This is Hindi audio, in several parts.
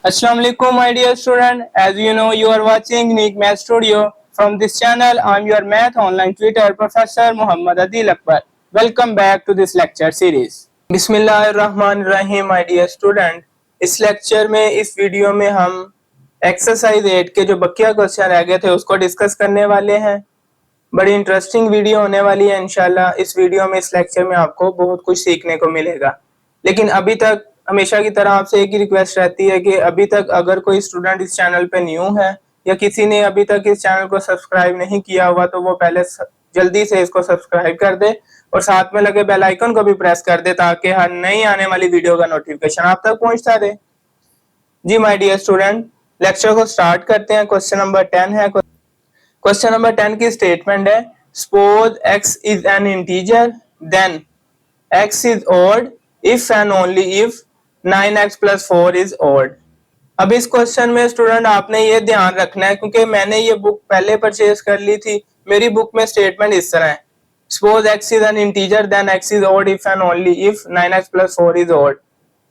Assalamu alaikum, my dear student. As you know, you are watching Unique Math Studio. From this channel, I am your math online tutor, Professor Muhammad Adil Akbar. Welcome back to this lecture series. Bismillahirrahmanirrahim, my dear student. इस लेक्चर में, इस वीडियो में हम एक्सरसाइज 8 के जो बकिया क्वेश्चन रह गए थे उसको डिस्कस करने वाले हैं। बड़ी इंटरेस्टिंग वीडियो होने वाली है इंशाल्लाह। इस वीडियो में, इस लेक्चर में आपको बहुत कुछ सीखने को मिलेगा। लेकिन अभी तक हमेशा की तरह आपसे एक ही रिक्वेस्ट रहती है कि अभी तक अगर कोई स्टूडेंट इस चैनल पे न्यू है या किसी ने अभी तक इस चैनल को सब्सक्राइब नहीं किया हुआ तो वो पहले जल्दी से इसको सब्सक्राइब कर दे और साथ में लगे बेल आइकन को भी प्रेस कर दे ताकि हर नई आने वाली वीडियो का नोटिफिकेशन आप तक पहुंचता रहे। जी माय डियर स्टूडेंट, लेक्चर को स्टार्ट करते हैं। क्वेश्चन नंबर 10 है। क्वेश्चन नंबर 10 की स्टेटमेंट है, suppose x is an integer then x is odd if and only if 9x plus 4 is odd। अब इस क्वेश्चन में स्टूडेंट आपने ये ध्यान रखना है क्योंकि मैंने ये बुक पहले परचेज कर ली थी। मेरी बुक में स्टेटमेंट इस तरह है, suppose x is an integer then x is odd if and only if 9x plus 4 is odd।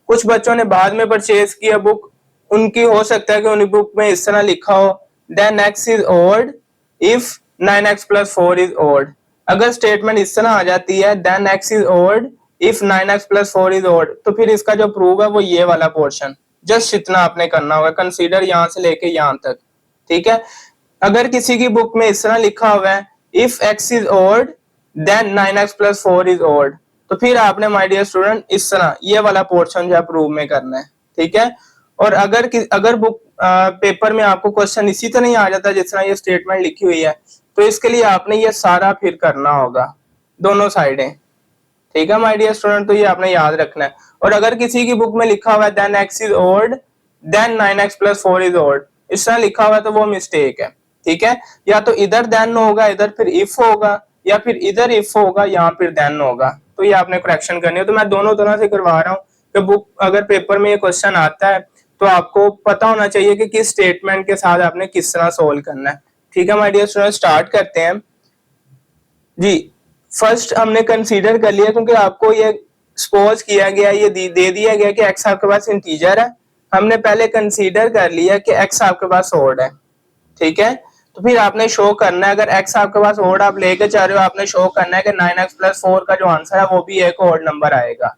कुछ बच्चों ने बाद में परचेज किया बुक, उनकी हो सकता है कि उनकी बुक में इस तरह लिखा हो then x is odd if 9x plus 4 is odd। अगर स्टेटमेंट इस तरह आ जाती है then x is odd if 9x plus 4 is odd, तो फिर इसका जो प्रूव है वो ये वाला पोर्शन, जस्ट इतना आपने करना होगा, कंसीडर यहाँ से लेके यहाँ तक। ठीक है, अगर किसी की बुक में इस तरह लिखा हुआ है if x is odd then 9x plus 4 is odd, तो फिर आपने माय डियर स्टूडेंट इस तरह ये वाला पोर्शन जो है प्रूव में करना है। ठीक है, और अगर बुक पेपर में आपको क्वेश्चन इसी तरह ही आ जाता है जिस तरह ये स्टेटमेंट लिखी हुई है, तो इसके लिए आपने ये सारा फिर करना होगा, दोनों साइडें। ठीक है माय डियर स्टूडेंट, तो ये आपने याद रखना है। और अगर किसी की बुक में लिखा हुआ है then x is odd then 9x plus 4 is odd, इस तरह लिखा हुआ है तो वो मिस्टेक है। ठीक है, या तो इधर देन होगा, इधर फिर इफ होगा, या फिर इधर इफ होगा, यहाँ फिर देन होगा। तो ये आपने करेक्शन करनी है। तो मैं दोनों तरह से करवा रहा हूँ कि बुक अगर पेपर में ये क्वेश्चन आता है तो आपको पता होना चाहिए कि किस स्टेटमेंट के साथ आपने किस तरह सोल्व करना है। ठीक है माय डियर स्टूडेंट, स्टार्ट करते हैं जी। फर्स्ट हमने कंसीडर कर लिया क्योंकि आपको ये सपोज किया गया, ये दे दिया गया कि x आपके पास इंटीजर है। हमने पहले कंसीडर कर लिया कि x आपके पास ओड है। ठीक है, तो फिर आपने शो करना है, अगर x आपके पास ओड आप लेके चल रहे हो, आपने शो करना है कि 9x plus 4 का जो आंसर है वो भी एक ओड नंबर आएगा।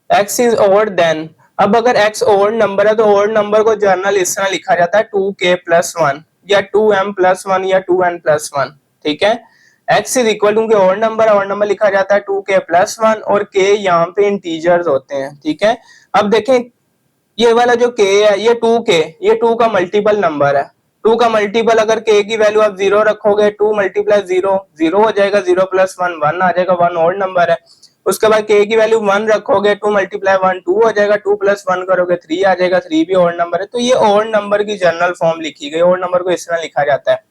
x is odd then, अब अगर x ओड नंबर है तो ओड नंबर को जर्नल इस तरह लिखा जाता है 2k plus 1 या 2m plus 1 या 2n plus 1। ठीक है, x is equal to odd number लिखा जाता है 2k plus 1 और k यहाँ पे इंटीजर्स होते हैं। ठीक है, अब देखें ये वाला जो k है ये 2k, ये 2 का मल्टीपल नंबर है। 2 का मल्टीपल अगर k की वैल्यू आप 0 रखोगे, 2 मल्टीप्लाई 0 0 हो जाएगा, 0 प्लस 1 1 आ जाएगा, 1 ओड नंबर है। उसके बाद k की वैल्यू 1 रखोगे, 2 मल्टीप्लाई 1 2 हो जाएगा, 2 प्लस 1 करोगे 3 आ जाएगा, 3 भी ओड नंबर है। तो ये ओड नंबर की जनरल फॉर्म लिखी गई, ओड नंबर को इस तरह लिखा जाता है।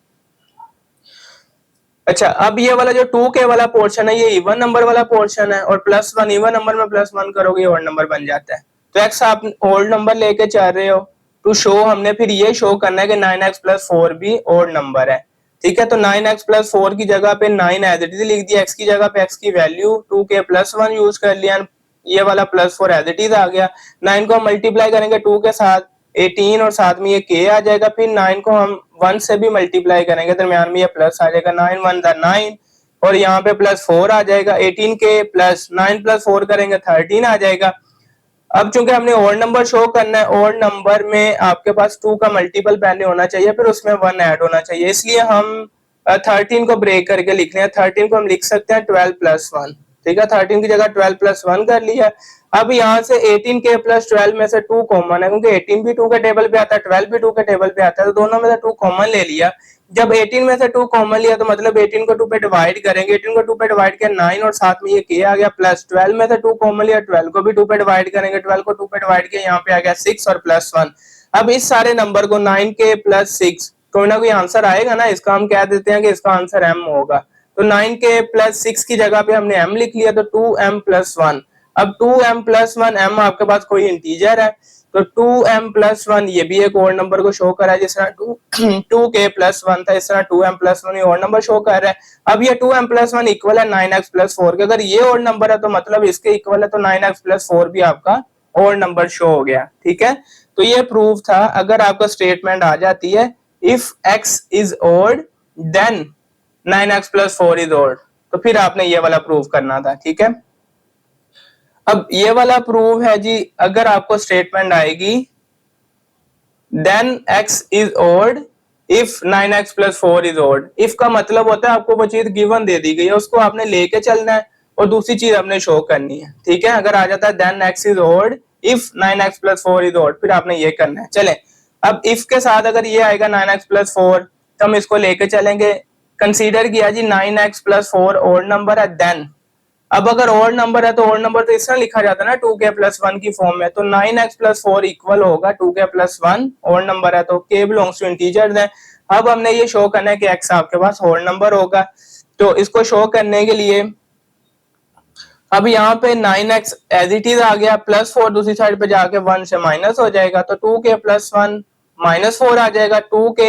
अच्छा, अब ये वाला जो 2k वाला पोर्शन है ये इवन नंबर वाला पोर्शन है और प्लस 1 इवन नंबर में प्लस 1 करोगे ऑड नंबर बन जाता है। तो x आप ऑड नंबर लेके चल रहे हो, टू शो हमने फिर ये शो करना है कि 9x plus 4 भी ऑड नंबर है। ठीक है, तो 9x plus 4 की जगह पे 9 एज इट इज लिख दिया, x की जगह पे x की वैल्यू 2k plus 1 यूज कर लिया, ये वाला प्लस 4 एज इट इज आ गया। 9 को मल्टीप्लाई करेंगे 2 के साथ 18 और साथ में ये k आ जाएगा, फिर 9 को हम 1 से भी मल्टीप्लाई करेंगे, दरमियान में ये प्लस आ जाएगा, 9 1 9 और यहाँ पे प्लस 4 आ जाएगा, 18k प्लस 9 प्लस 4 करेंगे 13 आ जाएगा। अब चूंकि हमने ऑड नंबर शो करना है, ऑड नंबर में आपके पास 2 का मल्टीपल पहले होना चाहिए, फिर उसमें 1 ऐड होना चाहिए, इसलिए हम 13 को ब्रेक करके लिख रहे हैं। 13 को हम लिख सकते हैं 12 प्लस 1। ठीक है, 13 की जगह 12 प्लस 1 कर लिया। अब यहाँ से 18k प्लस 12 में से 2 कॉमन है क्योंकि 18 भी 2 के टेबल पे आता है, 12 भी 2 के टेबल पे आता है, तो दोनों में से 2 कॉमन ले लिया। जब 18 में से 2 कॉमन लिया तो मतलब 18 को 2 पे डिवाइड करेंगे, 18 को 2 पे डिवाइड किया 9 और साथ में ये k आ गया, प्लस 12 में से 2 कॉमन लिया, 12 को भी 2 पे डिवाइड करेंगे, 12 को 2 पे डिवाइड किया, यहाँ पे आ गया 6 और प्लस 1। अब इस सारे नंबर को 9k प्लस 6 कोई ना कोई आंसर आएगा ना, इसका हम कह देते हैं कि इसका आंसर m होगा। तो 9k प्लस 6 की जगह पे हमने m लिख लिया, तो 2m प्लस 1। अब 2m प्लस 1 m आपके पास कोई इंटीजर है, तो 2m प्लस 1 ये भी एक ओड नंबर को शो कर रहा है, जिस तरह 2k प्लस 1 था इस तरह 2m plus 1 odd number show कर रहा है। अब ये 2m प्लस 1 इक्वल है 9x प्लस 4 के, अगर ये ओड नंबर है तो मतलब इसके इक्वल है, तो 9x प्लस 4 भी आपका ओड नंबर शो हो गया। ठीक है, तो ये प्रूफ था, अगर आपका स्टेटमेंट आ जाती है if x is odd then 9x plus 4 is odd, तो फिर आपने ये वाला प्रूफ करना था, ठीक है। अब ये वाला प्रूफ है जी, अगर आपको स्टेटमेंट आएगी then x is odd if 9x plus 4 is odd. If का मतलब होता है आपको वो चीज गिवन दे दी गई है, उसको आपने लेके चलना है और दूसरी चीज आपने शो करनी है, ठीक है। अगर आ जाता है then x is odd if 9x plus 4 is odd, फिर आपने ये करना है। चले, अब इफ के साथ अगर ये आएगा 9x प्लस 4, तो हम इसको लेके चलेंगे। कंसीडर किया जी 9x प्लस 4 ऑड नंबर है, देन अब अगर ऑड नंबर है तो ऑड नंबर तो इस तरह लिखा जाता है ना 2k प्लस 1 की फॉर्म में, तो 9x प्लस 4 इक्वल होगा 2k प्लस 1, ऑड नंबर है तो k बिलोंग्स टू इंटीजर है। अब हमने ये शो करना है कि x आपके पास होल नंबर होगा, तो इसको शो करने के लिए अब यहाँ पे 9x एज इट इज आ गया, प्लस 4 दूसरी साइड पे जाके 1 से माइनस हो जाएगा, तो 2k प्लस 1 माइनस 4 आ जाएगा, 2k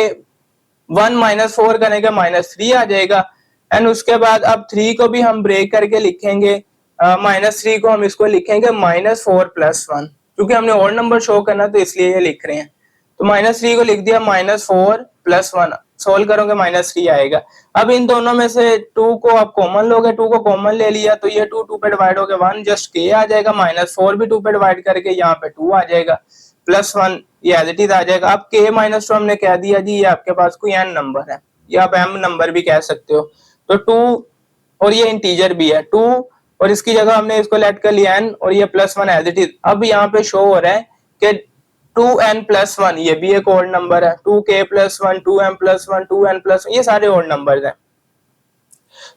1 माइनस 4 करेंगे माइनस 3 आ जाएगा। एंड उसके बाद अब 3 को भी हम ब्रेक करके लिखेंगे, माइनस 3 को हम इसको लिखेंगे माइनस 4 प्लस 1, क्योंकि हमने ऑड नंबर शो करना तो इसलिए ये लिख रहे हैं। तो माइनस 3 को लिख दिया माइनस 4 प्लस 1, सोल्व करोगे माइनस 3 आएगा। अब इन दोनों में से 2 को आप कॉमन लोगे, 2 को कॉमन ले लिया तो ये 2 पे डिवाइड हो गया 1, जस्ट k आ जाएगा, माइनस 4 भी 2 पे डिवाइड करके यहाँ पे 2 आ जाएगा, प्लस 1 ये एज इट इज आ जाएगा। अब k माइनस 2 हमने कह दिया जी ये आपके पास कोई n नंबर है, या आप m नंबर भी कह सकते हो, तो 2 और ये इंटीजर भी है 2 और इसकी जगह हमने इसको लेट कर लिया n और ये प्लस 1 एज इट इज। अब यहाँ पे शो हो रहा है कि 2n प्लस 1 ये भी एक ऑड नंबर है, 2k plus 1, 2m plus 1, 2n plus 1, ये सारे ऑड नंबर्स हैं।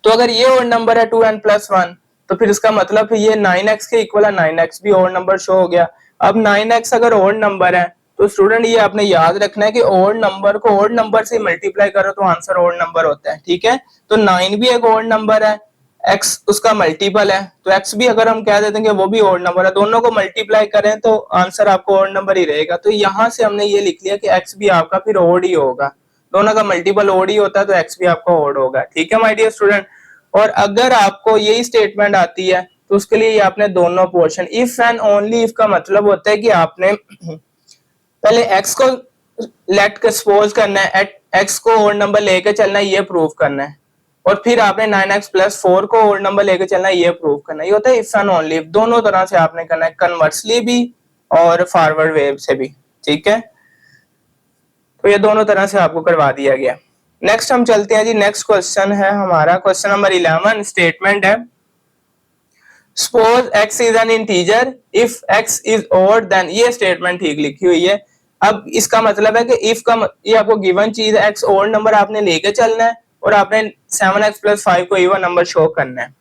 तो अगर ये ऑड नंबर है 2n प्लस 1, तो फिर इसका मतलब है ये 9x के इक्वल है, 9x भी ऑड नंबर शो हो गया। अब 9x अगर ऑड नंबर है तो स्टूडेंट ये आपने याद रखना है कि ऑड नंबर को ऑड नंबर से मल्टीप्लाई करो तो आंसर ऑड नंबर होता है, ठीक है। तो 9 भी एक ऑड नंबर है, x उसका मल्टीपल है, तो x भी अगर हम कह देते हैं कि वो भी ऑड नंबर है, दोनों को मल्टीप्लाई करें तो आंसर आपको ऑड नंबर ही रहेगा। तो यहाँ से हमने ये लिख लिया कि x भी आपका फिर ऑड ही होगा, दोनों का मल्टीपल ऑड ही होता है तो x भी आपका ऑड होगा, ठीक है माय डियर स्टूडेंट। और अगर आपको यही स्टेटमेंट आती है तो उसके लिए ये आपने दोनों portion, if and only if का मतलब होता है कि आपने पहले x को लेट के सपोज करना है, x को ऑड नंबर लेके चलना है, ये प्रूव करना है, और फिर आपने 9x प्लस 4 को ऑड नंबर लेके चलना है, ये प्रूव करना है। ये होता है इफ एंड ओनली इफ, दोनों तरह से आपने करना है, कन्वर्सली भी और फॉरवर्ड वेव से भी, ठीक है। तो ये दोनों तरह से आपको करवा दिया गया। नेक्स्ट हम चलते हैं जी, नेक्स्ट क्वेश्चन है हमारा क्वेश्चन नंबर 11। स्टेटमेंट है suppose x is an integer if x is odd then, ये स्टेटमेंट ठीक लिखी हुई है। अब इसका मतलब है कि इफ का ये आपको गिवन चीज है, x ऑड नंबर आपने लेके चलना है और आपने 7x प्लस 5 को इवन नंबर शो करना है।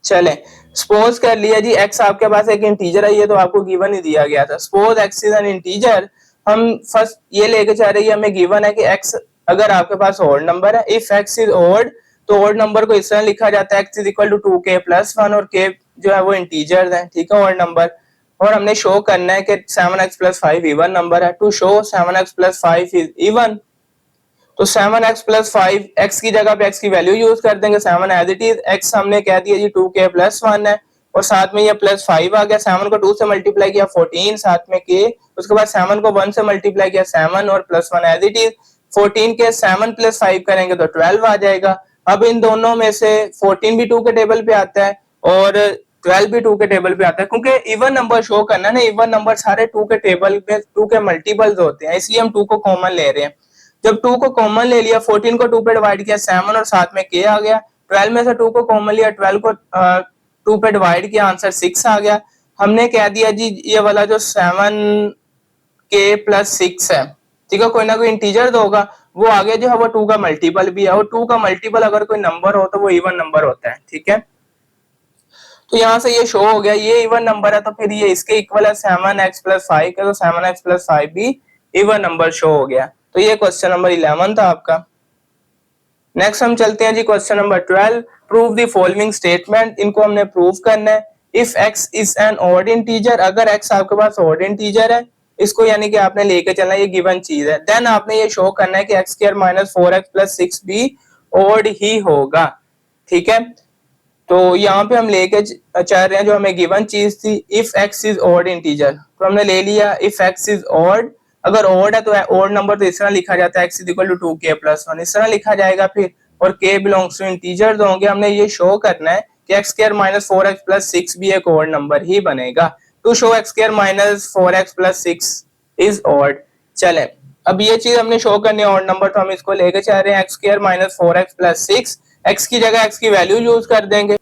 चले, सपोज कर लिया जी x आपके पास एक इंटीजर है, ये तो आपको गिवन ही दिया गया था। Suppose x is an integer, हम फर्स्ट ये लेके चल रहे हैं, हमें गिवन है कि x अगर आपके पास ऑड नंबर है, इफ x इज ऑड तो ऑड नंबर को इस तरह लिखा जाता है x is equal to 2k plus 1, और k जो है वो इंटीजर है, ठीक है, ऑड नंबर। और हमने शो करना है कि 7x प्लस 5 इवन नंबर है। To show 7x plus 5 is even, तो 7x प्लस 5 x की जगह पे x की वैल्यू यूज कर देंगे, 7 एज इट इज, x हमने कह दिया जी 2k प्लस 1 है, और साथ में ये प्लस 5 आ गया, 7 को 2 से मल्टीप्लाई किया 14, साथ में k, उसके बाद 7 को 1 से मल्टीप्लाई किया 7 और प्लस 1 एज इट इज, 14 के 7 प्लस 5 करेंगे तो 12 आ जाएगा। अब इन दोनों में से 14 भी 2 के टेबल पे आता है और 12 भी 2 के टेबल पे आता है, क्योंकि इवन नंबर शो करना है ना, इवन नंबर सारे 2 के टेबल पे 2 के मल्टीपल्स होते हैं, इसलिए हम 2 को कॉमन ले रहे हैं। जब 2 को कॉमन ले लिया, 14 को 2 पे डिवाइड किया 7 और साथ में k आ गया, 12 में से 2 को कॉमन लिया, 12 को 2 पे डिवाइड किया, आंसर 6 आ गया। हमने कह दिया जी ये वाला जो 7k प्लस 6 है, ठीक है, कोई ना कोई इंटीजर तो होगा, वो आगे जो है वो 2 का मल्टीपल भी है, और 2 का मल्टीपल अगर कोई नंबर हो तो वो इवन नंबर होता है, ठीक है। तो यहाँ से ये शो हो गया ये इवन नंबर है, तो फिर ये इसके इक्वल है 7x प्लस 5 का, तो 7x प्लस 5 भी इवन नंबर शो हो गया। तो ये क्वेश्चन नंबर 11 था आपका। नेक्स्ट हम चलते हैं जी question number 12। Prove the following statement, इनको हमने प्रूव करना है। If x is an odd integer, अगर x आपके पास ऑड इंटीजर है, इसको यानी कि आपने लेके चलना है, ये गिवन चीज है, देन आपने ये शो करना है कि x square minus 4x plus 6 भी ऑड ही होगा, ठीक है। तो यहाँ पे हम लेके चल रहे हैं जो हमें गिवन चीज थी, if x is odd integer, तो हमने ले लिया इफ एक्स इज ऑड। अगर ऑड है तो ऑड नंबर तो इस तरह लिखा जाता है, x is equal to 2k+1 इस तरह लिखा जाएगा फिर, और k बिलोंग्स टू इंटीजर तो होंगे। हमने ये शो करना है कि एक्स स्क्वायर माइनस 4x+6 भी एक ऑड नंबर ही बनेगा। To show x square minus 4x+6 is odd. चले अब ये चीज हमने शो करनी है ऑड नंबर, तो हम इसको लेके चल रहे हैं x square minus 4x+6। X की जगह एक्स की वैल्यू यूज कर देंगे,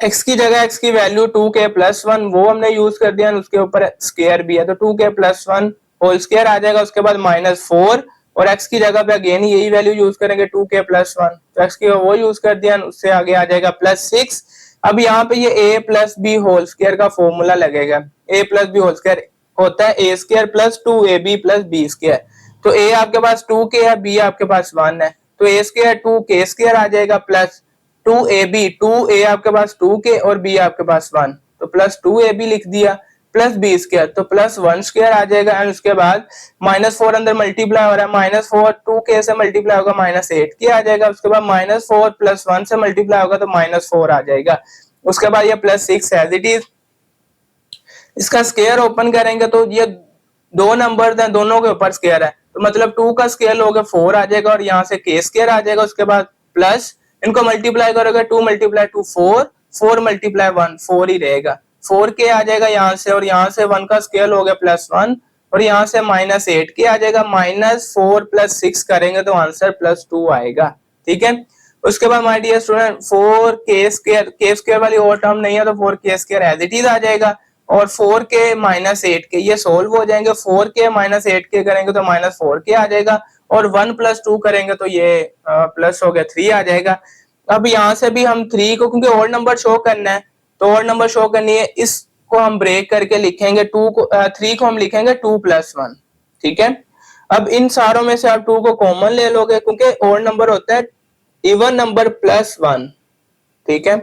एक्स की जगह एक्स की वैल्यू 2k+1 वो हमने यूज कर दिया, उसके ऊपर स्क्वायर भी है तो 2k+1 होल स्क्वायर आ जाएगा, उसके बाद -4 और एक्स की जगह पे अगेन यही वैल्यू यूज करेंगे 2k+1, तो एक्स की वो यूज कर दिया, उससे आगे आ जाएगा +6। अब यहाँ पे ये a+b होल स्क्वायर का फॉर्मूला लगेगा, a+b होल स्क्वायर होता है a²+2ab+b²। तो a आपके पास 2k है, b आपके पास 1 है, तो a² 2k² आ जाएगा प्लस 2ab, 2a आपके पास 2k और b आपके पास 1, तो प्लस 2ab लिख दिया प्लस b² तो +1² आ जाएगा। एंड उसके बाद -4 अंदर मल्टीप्लाई हो रहा है, -4 2k से मल्टीप्लाई होगा -8k आ जाएगा, उसके बाद -4 + 1 से मल्टीप्लाई होगा तो -4 आ जाएगा, उसके बाद ये +6 एज इट इज। इसका स्क्वायर ओपन करेंगे तो ये दो नंबर हैं, दोनों के ऊपर स्क्वायर है, तो मतलब 2 का स्क्वायर लोगे 4 आ जाएगा और यहाँ से k² आ जाएगा, उसके बाद प्लस इनको मल्टीप्लाई करोगे 2 × 2 4, 4 × 1 4 ही रहेगा, 4k आ जाएगा यहाँ से, और यहाँ से 1 का स्क्वायर हो गया +1 और यहाँ से -8k आ जाएगा, -4 + 6 करेंगे तो आंसर +2 आएगा। ठीक है, उसके बाद माय डियर स्टूडेंट 4k² वाली और टर्म नहीं है तो 4k² एज इट इज आ जाएगा, और 4k -8k ये सोल्व हो जाएंगे, 4k -8k करेंगे तो -4k आ जाएगा, और 1 + 2 करेंगे तो ये प्लस हो गया 3 आ जाएगा। अब यहाँ से भी हम 3 को, क्योंकि ऑड नंबर शो करना है तो ऑड नंबर शो करनी है, इसको हम ब्रेक करके लिखेंगे 3 को हम लिखेंगे 2 + 1। ठीक है, अब इन सारों में से आप 2 को कॉमन ले लोगे, क्योंकि ऑड नंबर होता है इवन नंबर +1। ठीक है,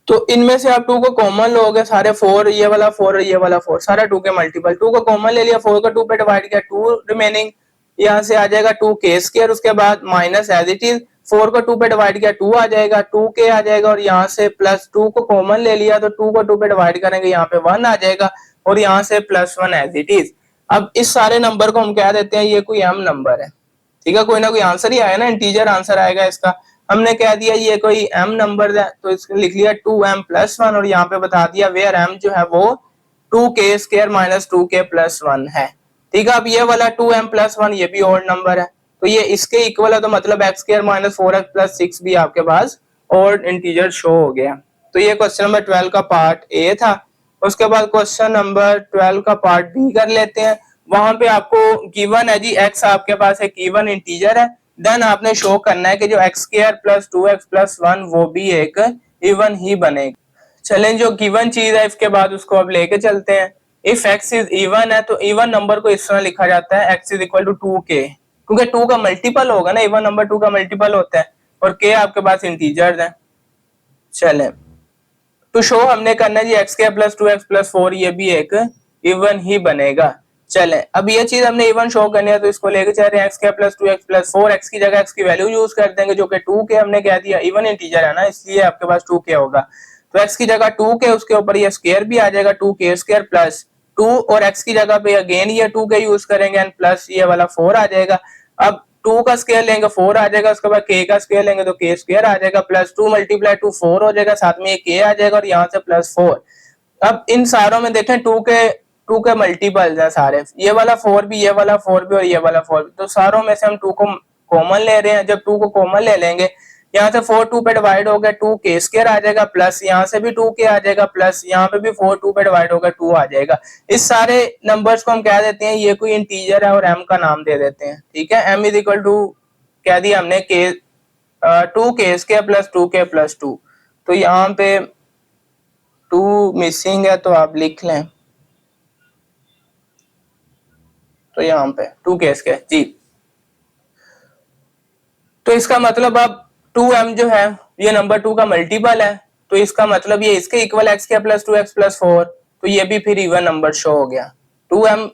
तो इनमें से आप 2 को कॉमन लोगे, सारे 4 ये वाला 4 और ये वाला 4 सारा 2 के मल्टीपल, 2 को कॉमन ले लिया, 4 को 2 पे डिवाइड किया, 2 रिमेनिंग यहाँ से आ जाएगा 2k², उसके बाद माइनस एज इट इज 4 को 2 पे डिवाइड किया 2 आ जाएगा, 2k आ जाएगा, और यहाँ से प्लस 2 को कॉमन ले लिया तो 2 को 2 पे डिवाइड करेंगे यहाँ पे 1 आ जाएगा, और यहाँ से +1 एज इट इज। अब इस सारे नंबर को हम कह देते हैं ये कोई m नंबर है। ठीक है, कोई ना कोई आंसर ही आया ना, इंटीजर आंसर आएगा इसका, हमने कह दिया ये कोई m नंबर है तो इसको लिख लिया 2m+1, और यहाँ पे बता दिया वेयर m जो है वो 2k² - 2k+1 है। ठीक है, अब ये वाला 2m+1 ये भी ऑड नंबर है तो ये इसके इक्वल है, तो मतलब x² - 4x+6 भी आपके पास ऑड इंटीजर शो हो गया। तो ये क्वेश्चन नंबर 12 का पार्ट ए था। उसके बाद क्वेश्चन नंबर 12 का पार्ट बी कर लेते हैं। वहां पे आपको गिवन है जी x आपके पास एक इवन इंटीजर है, देन आपने शो करना है कि जो x² + 2x+1 वो भी एक इवन ही बनेगा। चलें, जो गिवन चीज है इसके बाद उसको अब लेके चलते हैं। इफ x इज इवन है तो इवन नंबर को इस तरह लिखा जाता है x = 2k, क्योंकि 2 का मल्टीपल होगा ना, इवन नंबर 2 का मल्टीपल होता है, और k आपके पास इंटीजर है। चलें, तो शो हमने करना है जी x² + 2x+4 ये भी एक इवन ही बनेगा। चलें, अब ये चीज हमने इवन शो करनी है तो इसको लेके चल रहे हैं x² + 2x+4, x की जगह x की वैल्यू यूज कर देंगे जो कि 2k हमने कह दिया, इवन इंटीजर है ना इसलिए आपके पास 2k होगा, तो x की जगह 2k उसके ऊपर ये स्क्वायर भी आ जाएगा 2k² + 2, और x की जगह पे अगेन ये 2k यूज करेंगे एंड प्लस ये वाला 4 आ जाएगा। अब 2 का स्क्वायर लेंगे 4 आ जाएगा, उसके बाद k का स्क्वायर लेंगे तो k² आ जाएगा, प्लस 2 × 2 4 हो जाएगा, साथ में ये k आ जाएगा और यहाँ से +4। अब इन सारों में देखें 2 के मल्टीपल्स हैं सारे, ये वाला 4 भी, ये वाला 4 भी और ये वाला 4 भी, तो सारों में से हम 2 को कॉमन ले रहे हैं। जब 2 को कॉमन ले लेंगे यहाँ से 4 2 पे डिवाइड हो गया 2k² आ जाएगा, प्लस यहाँ से भी 2k आ जाएगा, प्लस यहाँ पे भी 4 2 पे डिवाइड होगा 2 आ जाएगा। इस सारे नंबर्स को हम कह देते हैं ये कोई इंटीजर है और m का नाम दे देते हैं। ठीक है, m = कह दिया हमने 2k² + 2k + 2, तो यहाँ पे 2 मिसिंग है तो आप लिख लें, तो यहाँ पे 2k² जी। तो इसका मतलब अब 2m जो है ये नंबर 2 का मल्टीपल है, तो इसका मतलब ये इसके इक्वल x² + 2x+4, तो ये भी फिर इवन नंबर शो हो गया। 2m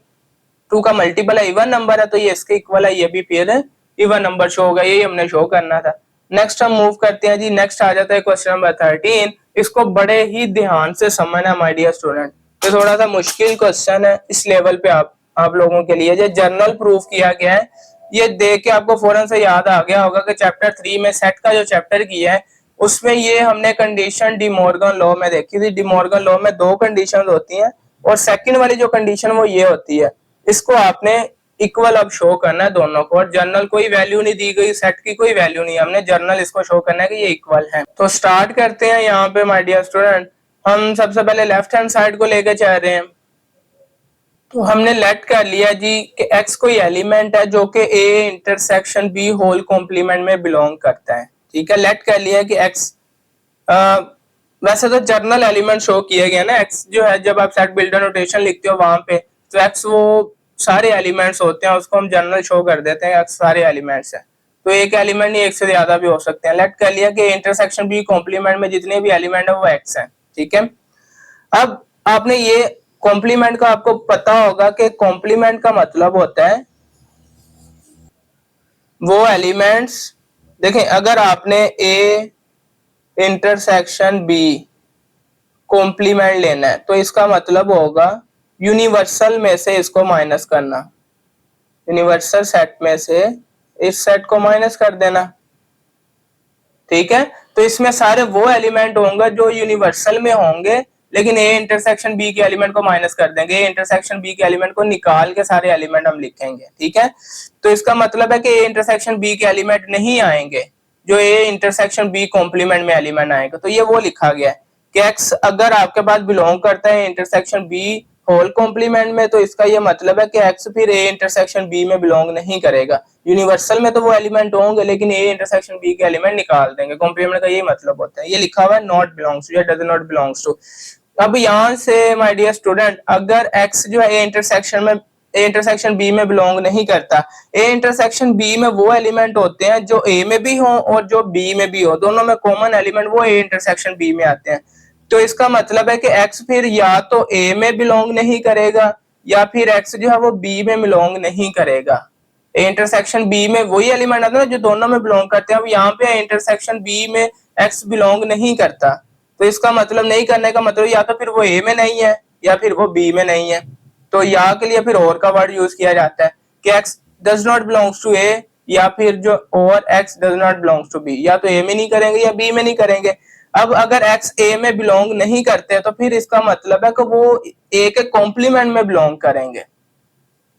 2 का मल्टीपल है, इवन नंबर है, तो ये इसके इक्वल है, ये भी फिर इवन नंबर शो होगा, यही हमने शो करना था। नेक्स्ट हम मूव करते हैं जी, नेक्स्ट आ जाता है क्वेश्चन नंबर 13। इसको बड़े ही ध्यान से समझना माय डियर स्टूडेंट, ये थोड़ा सा मुश्किल क्वेश्चन है इस लेवल पे आप लोगों के लिए। जो जर्नल प्रूफ किया गया है, ये देख के आपको फौरन से याद आ गया होगा कि चैप्टर 3 में सेट का जो चैप्टर किया है उसमें ये हमने कंडीशन डी मॉर्गन लॉ में देखी थी। डी मॉर्गन लॉ में दो कंडीशन होती हैं और सेकंड वाली जो कंडीशन वो ये होती है, इसको आपने इक्वल अब शो करना है दोनों को, और जर्नल कोई वैल्यू नहीं दी गई, सेट की कोई वैल्यू नहीं, हमने जर्नल इसको शो करना है कि ये इक्वल है। तो स्टार्ट करते हैं यहाँ पे माय डियर स्टूडेंट। हम सबसे पहले लेफ्ट हैंड साइड को लेकर चल रहे हैं। तो हमने लेट कर लिया जी कि x कोई एलिमेंट है जो कि a intersection b whole complement में बिलोंग करता है। ठीक है, लेट कर लिया कि x वैसे तो जर्नल एलिमेंट शो किया गया ना, x जो है जब आप सेट बिल्डर नोटेशन लिखते हो वहां पे, तो x वो सारे एलिमेंट्स होते हैं, उसको हम जर्नल शो कर देते हैं, x सारे एलिमेंट्स है। तो एक एलिमेंट नहीं, एक से ज्यादा भी हो सकते हैं। लेट कर लिया कि इंटरसेक्शन b कॉम्प्लीमेंट में जितने भी एलिमेंट है वो x है। ठीक है, अब आपने ये कॉम्प्लीमेंट का आपको पता होगा कि कॉम्प्लीमेंट का मतलब होता है वो एलिमेंट्स, देखें अगर आपने a इंटरसेक्शन b कॉम्प्लीमेंट लेना है तो इसका मतलब होगा यूनिवर्सल में से इसको माइनस करना, यूनिवर्सल सेट में से इस सेट को माइनस कर देना। ठीक है, तो इसमें सारे वो एलिमेंट होंगे जो यूनिवर्सल में होंगे, लेकिन ए इंटरसेक्शन बी के एलिमेंट को माइनस कर देंगे, ए इंटरसेक्शन बी के एलिमेंट को निकाल के सारे एलिमेंट हम लिखेंगे। ठीक है, तो इसका मतलब है कि ए इंटरसेक्शन बी के एलिमेंट नहीं आएंगे जो ए इंटरसेक्शन बी कॉम्प्लीमेंट में एलिमेंट आएंगे। तो ये वो लिखा गया है कि एक्स अगर आपके पास बिलोंग करता है इंटरसेक्शन बी होल कॉम्प्लीमेंट में, तो इसका ये मतलब है कि एक्स फिर ए इंटरसेक्शन बी में बिलोंग नहीं करेगा। यूनिवर्सल में तो वो एलिमेंट होंगे लेकिन ए इंटरसेक्शन बी के एलिमेंट निकाल देंगे। कॉम्प्लीमेंट का यही मतलब होता है। ये लिखा हुआ है नॉट बिलोंग्स टू या डज नॉट बिलोंग्स टू। अब यहां से माय डियर स्टूडेंट, अगर एक्स जो है ए इंटरसेक्शन बी में बिलोंग नहीं करता, ए इंटरसेक्शन बी में वो एलिमेंट होते हैं जो ए में भी हो और जो बी में भी हो, दोनों में कॉमन एलिमेंट वो ए इंटरसेक्शन बी में आते हैं। तो इसका मतलब है कि एक्स फिर या तो ए में बिलोंग नहीं करेगा या फिर एक्स जो है वो बी में बिलोंग नहीं करेगा। ए इंटरसेक्शन बी में वही एलिमेंट आता है जो दोनों में बिलोंग करते हैं। अब यहाँ पे इंटरसेक्शन बी में एक्स बिलोंग नहीं करता, तो इसका मतलब नहीं करने का मतलब या तो फिर वो ए में नहीं है या फिर वो बी में नहीं है। तो या के लिए फिर और का वर्ड यूज किया जाता है कि x does not belongs to A, या फिर जो और x does not belongs to B, या तो ए में नहीं करेंगे या बी में नहीं करेंगे। अब अगर एक्स ए में बिलोंग नहीं करते तो फिर इसका मतलब है कि वो ए के कॉम्प्लीमेंट में बिलोंग करेंगे।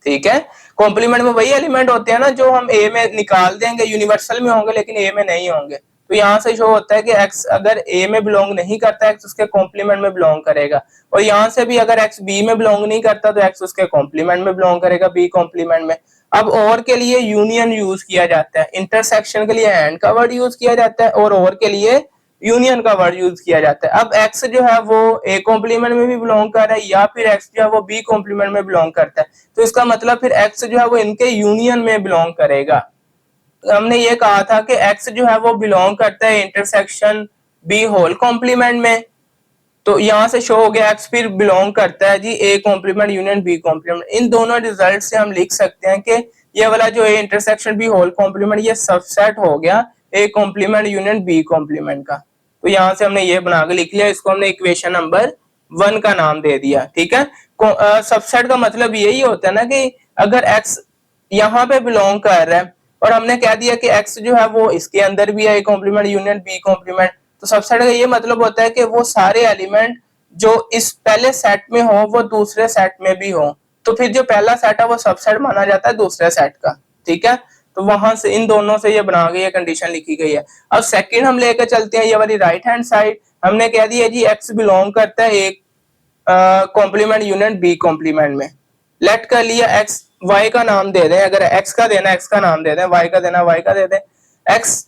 ठीक है, कॉम्प्लीमेंट में वही एलिमेंट होते हैं ना जो हम ए में निकाल देंगे, यूनिवर्सल में होंगे लेकिन ए में नहीं होंगे। तो यहाँ से शो होता है कि एक्स अगर ए में बिलोंग नहीं करता, एक्स उसके कॉम्प्लीमेंट में बिलोंग करेगा। और यहाँ से भी अगर एक्स बी में बिलोंग नहीं करता तो एक्स उसके कॉम्प्लीमेंट में बिलोंग करेगा, बी कॉम्प्लीमेंट में। अब और के लिए यूनियन यूज किया जाता है, इंटरसेक्शन के लिए एंड का वर्ड यूज किया जाता है और के लिए यूनियन का वर्ड यूज किया जाता है। अब एक्स जो है वो ए कॉम्प्लीमेंट में भी बिलोंग कर रहा है या फिर एक्स जो है वो बी कॉम्प्लीमेंट में बिलोंग करता है, तो इसका मतलब फिर एक्स जो है वो इनके यूनियन में बिलोंग करेगा। हमने ये कहा था कि एक्स जो है वो बिलोंग करता है इंटरसेक्शन बी होल कॉम्प्लीमेंट में, तो यहाँ से शो हो गया एक्स फिर बिलोंग करता है जी A complement union B complement. इन दोनों रिजल्ट से हम लिख सकते हैं कि ये वाला जो A intersection B whole complement ये सबसेट हो गया A complement union B complement का। तो यहाँ से हमने ये बना के लिख लिया, इसको हमने इक्वेशन नंबर 1 का नाम दे दिया। ठीक है, सबसेट का मतलब यही होता है ना कि अगर एक्स यहाँ पे बिलोंग कर रहा है और हमने कह दिया कि एक्स जो है वो इसके अंदर भी है A complement union B complement, तो सबसेट का ये मतलब होता है कि वो सारे एलिमेंट जो इस पहले सेट में हो वो दूसरे सेट में भी हो, तो फिर जो पहला सेट है वो सबसेट माना जाता है दूसरे सेट का। ठीक है, तो वहां से इन दोनों से ये बना गई है, कंडीशन लिखी गई है। अब सेकंड हम लेकर चलते हैं ये वाली राइट हैंड साइड। हमने कह दिया जी एक्स बिलोंग करता है एक कॉम्प्लीमेंट यूनियन बी कॉम्प्लीमेंट में। लेट कर लिया एक्स, वाई का नाम दे दें, अगर एक्स का देना एक्स का नाम दे दें, वाई का देना वाई का दे दें, एक्स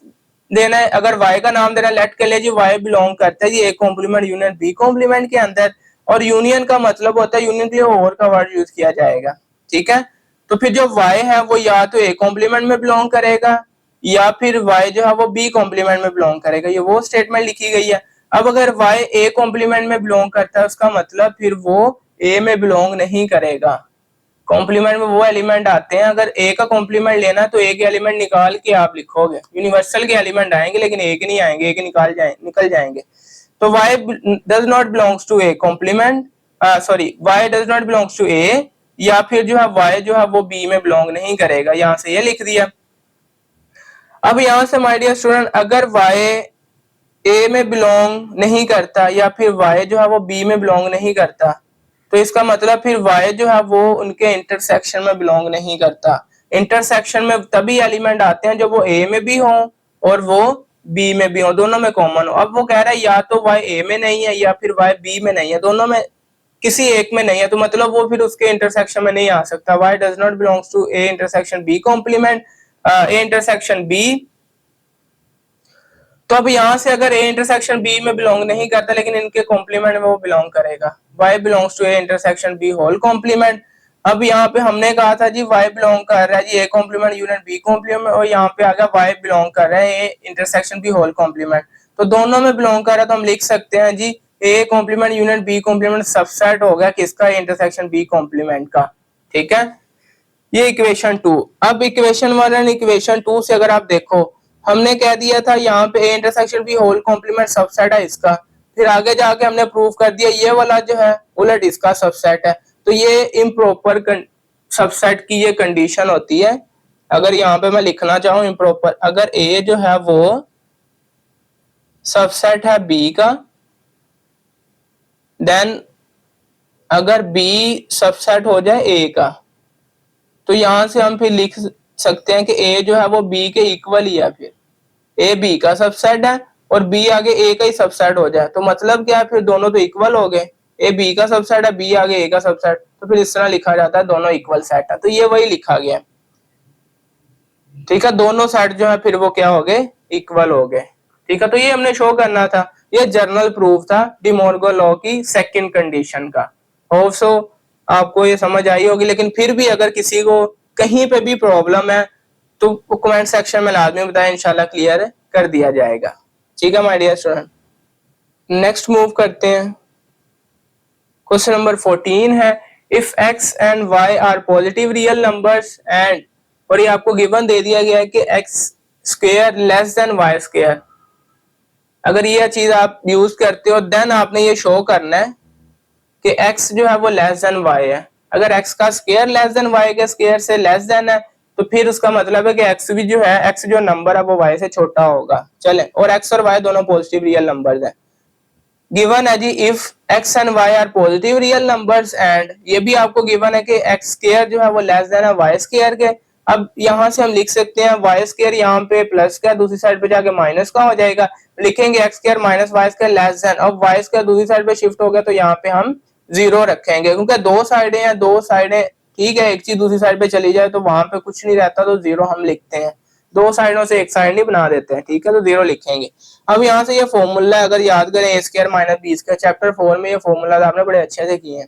देना है अगर वाई का नाम देना। लेट कर लिया जी वाई बिलोंग करता है जी A complement union B complement के अंदर, और यूनियन का मतलब होता है यूनियन के लिए और का वर्ड यूज किया जाएगा। ठीक है, तो फिर जो y है वो या तो ए कॉम्प्लीमेंट में बिलोंग करेगा या फिर y जो है वो बी कॉम्प्लीमेंट में बिलोंग करेगा, ये वो स्टेटमेंट लिखी गई है। अब अगर y ए कॉम्प्लीमेंट में बिलोंग करता है उसका मतलब फिर वो ए में बिलोंग नहीं करेगा। कॉम्प्लीमेंट में वो एलिमेंट आते हैं, अगर ए का कॉम्प्लीमेंट लेना तो ए के एलिमेंट निकाल के आप लिखोगे, यूनिवर्सल के एलिमेंट आएंगे लेकिन ए के नहीं आएंगे, ए के निकल जाएंगे। तो y does not belongs to A complement, sorry y does not belongs to A, या फिर जो है y जो है वो b में बिलोंग नहीं करेगा, यहां से ये लिख दिया। अब यहां से माय डियर स्टूडेंट अगर y ए में बिलोंग नहीं करता या फिर y जो है वो b में बिलोंग नहीं करता, तो इसका मतलब फिर y जो है वो उनके इंटरसेक्शन में बिलोंग नहीं करता। इंटरसेक्शन में तभी एलिमेंट आते हैं जब वो a में भी हो और वो b में भी हो, दोनों में कॉमन हो। अब वो कह रहा है या तो y a में नहीं है या फिर y b में नहीं है, दोनों में किसी एक में नहीं है, तो मतलब वो फिर उसके इंटरसेक्शन में नहीं आ सकता। y does not belongs to a intersection b complement, a intersection b। तो अब यहां से अगर a इंटरसेक्शन b में बिलोंग नहीं करता लेकिन इनके कॉम्प्लीमेंट में वो बिलोंग करेगा, y belongs to a intersection b whole complement. अब यहाँ पे हमने कहा था जी y बिलोंग कर रहा है जी a complement union b complement, और यहाँ पे आ गया y बिलोंग कर रहा है a intersection b whole complement. तो दोनों में बिलोंग कर रहा है तो हम लिख सकते हैं जी a complement union b complement subset हो गया किसका, इंटरसेक्शन b कॉम्प्लीमेंट का। ठीक है, ये इक्वेशन 2। अब इक्वेशन 1 एंड इक्वेशन 2 से अगर आप देखो, हमने कह दिया था यहाँ पे a intersection b whole complement subset है इसका, फिर आगे जाके हमने प्रूव कर दिया ये वाला जो है उलट इसका सबसेट है। तो ये इम्प्रॉपर सबसेट की ये कंडीशन होती है। अगर यहाँ पे मैं लिखना चाहूँ इम्प्रॉपर, अगर a जो है वो सबसेट है b का, देन अगर b सबसेट हो जाए a का, तो यहां से हम फिर लिख सकते हैं कि a जो है वो b के इक्वल ही है, फिर a b का सबसेट है और b आगे a का ही सबसेट हो जाए, तो मतलब क्या है, फिर दोनों तो इक्वल हो गए। a b का सबसेट है, b आगे a का सबसेट, तो फिर इस तरह लिखा जाता है दोनों इक्वल सेट है, तो ये वही लिखा गया। ठीक है, दोनों सेट जो है फिर वो क्या हो गए, इक्वल हो गए। ठीक है, तो ये हमने शो करना था, ये जर्नल प्रूफ था डी मॉर्गन लॉ की सेकंड कंडीशन का। होप सो आपको ये समझ आई होगी, लेकिन फिर भी अगर किसी को कहीं पे भी प्रॉब्लम है तो कमेंट सेक्शन में लाजमी बताएं, इंशाल्लाह क्लियर कर दिया जाएगा। ठीक है my dear student, next move करते हैं। क्वेश्चन नंबर 14 है, if x and y are positive real numbers and, और ये आपको गिवन दे दिया गया है कि x square less than y square. अगर ये चीज आप यूज करते हो देन आपने ये शो करना है कि x जो है वो लेस देन y है। अगर x का स्क्वायर लेस देन y के स्क्वायर से लेस देन है तो फिर उसका मतलब है कि x भी जो है, x जो नंबर है वो y से छोटा होगा। चले, और x और y दोनों पॉजिटिव रियल नंबर्स हैं। गिवन है जी if x and y are positive real numbers and, ये भी आपको गिवन है कि x स्क्वायर जो है वो लेस देन है y स्क्वायर के। अब यहाँ से हम लिख सकते हैं y स्क्वायर यहाँ पे प्लस का, दूसरी साइड पे जाके माइनस का हो जाएगा, लिखेंगे x square minus y square less than. अब y स्क्वायर दूसरी साइड पे शिफ्ट हो गया तो यहाँ पे हम 0 रखेंगे, क्योंकि दो साइडें हैं, दो साइडें ठीक है, एक चीज दूसरी साइड पे चली जाए तो वहां पे कुछ नहीं रहता, तो 0 हम लिखते हैं। दो साइडों से एक साइड नहीं बना देते हैं, ठीक है, तो 0 लिखेंगे। अब यहाँ से ये फॉर्मूला अगर याद करें A square minus B square, chapter 4 में ये फॉर्मूला आपने बड़े अच्छे से किए हैं,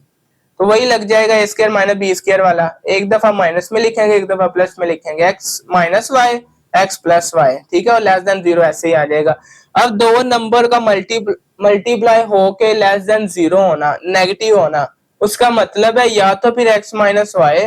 तो वही लग जाएगा ए स्क्वायर माइनस बी स्क्वायर वाला। एक दफा माइनस में लिखेंगे, एक दफा प्लस में लिखेंगे, x minus y x plus y, ठीक है, और लेस देन 0 ऐसे ही आ जाएगा। अब दो नंबर का मल्टीप्लाई होके लेस देन 0 होना, नेगेटिव होना, उसका मतलब है या तो फिर x minus y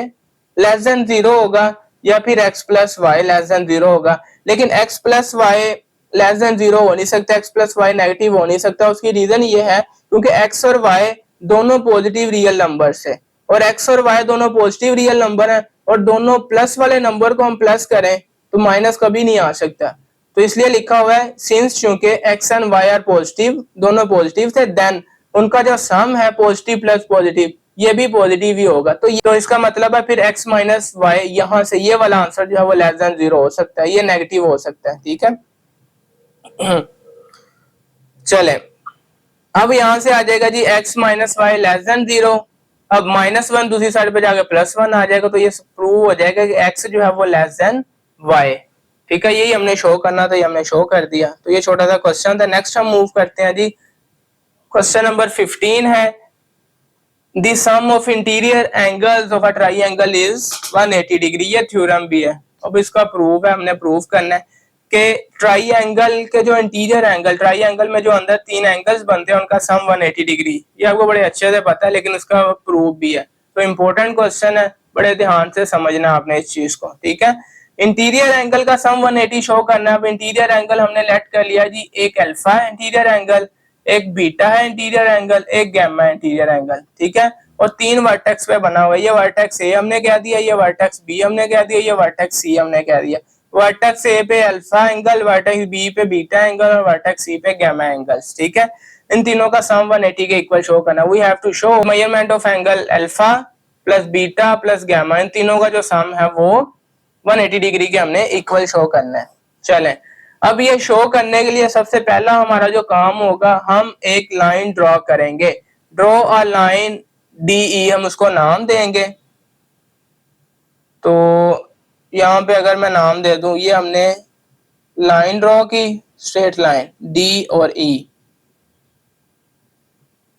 less than 0 होगा या फिर x plus y less than 0 होगा। लेकिन x plus y less than 0 हो नहीं सकता, x प्लस वाई नेगेटिव हो नहीं सकता। उसकी रीजन ये है क्योंकि x और y दोनों पॉजिटिव रियल नंबर्स है, और x और y दोनों पॉजिटिव रियल नंबर है, और दोनों प्लस वाले नंबर को हम प्लस करें तो माइनस कभी नहीं आ सकता। तो इसलिए लिखा हुआ है सिंस चूंकि x and y are positive, दोनों पॉजिटिव थे, देन उनका जो सम है पॉजिटिव प्लस पॉजिटिव ये भी पॉजिटिव ही होगा। तो इसका मतलब है फिर x माइनस वाई, यहाँ से ये वाला आंसर जो है वो लेस देन 0 हो सकता है, ये नेगेटिव हो सकता है। ठीक है चले, अब यहाँ से आ जाएगा जी x minus y less than 0। अब -1 दूसरी साइड पे जाके +1 आ जाएगा, तो ये प्रूव हो जाएगा कि x जो है वो लेस देन y। ठीक है, यही हमने शो करना था, ये हमने शो कर दिया। तो ये छोटा सा क्वेश्चन था। नेक्स्ट हम मूव करते हैं जी, क्वेश्चन नंबर 15 है, the sum of interior angles of a triangle is 180 degree. ये थ्योरम भी है, अब इसका प्रूफ है, हमने प्रूफ करना है कि ट्राइंगल के जो इंटीरियर एंगल, ट्राइंगल में जो अंदर 3 एंगल्स बनते हैं उनका सम 180 डिग्री। ये आपको बड़े अच्छे से पता है, लेकिन उसका प्रूफ भी है। तो इम्पोर्टेंट क्वेश्चन है, बड़े ध्यान से समझना आपने इस चीज को, ठीक है। इंटीरियर एंगल का सम 180 शो करना है। अब इंटीरियर एंगल हमने लेट कर लिया जी, एक अल्फा है इंटीरियर एंगल, एक बीटा है इंटीरियर एंगल, एक गैमा इंटीरियर एंगल, ठीक है। और 3 वर्टेक्स पे बना हुआ है। ये वर्टेक्स ए हमने कह दिया, ये वर्टेक्स बी हमने कह दिया, ये वर्टेक्स सी हमने कह दिया। वर्टेक्स ए पे अल्फा एंगल, वर्टेक्स बी पे बीटा एंगल और वर्टेक्स सी पे गैमा एंगल्स, ठीक है। इन तीनों का सम 180 के इक्वल शो करना। We have to show measurement of angle alpha plus beta plus gamma, इन तीनों का जो सम है वो 180 डिग्री के हमने इक्वल शो करना है। चलें, अब ये शो करने के लिए सबसे पहला हमारा जो काम होगा, हम एक लाइन ड्रॉ करेंगे। ड्रॉ अ लाइन DE, हम उसको नाम देंगे। तो यहाँ पे अगर मैं नाम दे दूं, ये हमने लाइन ड्रॉ की, स्ट्रेट लाइन D और E,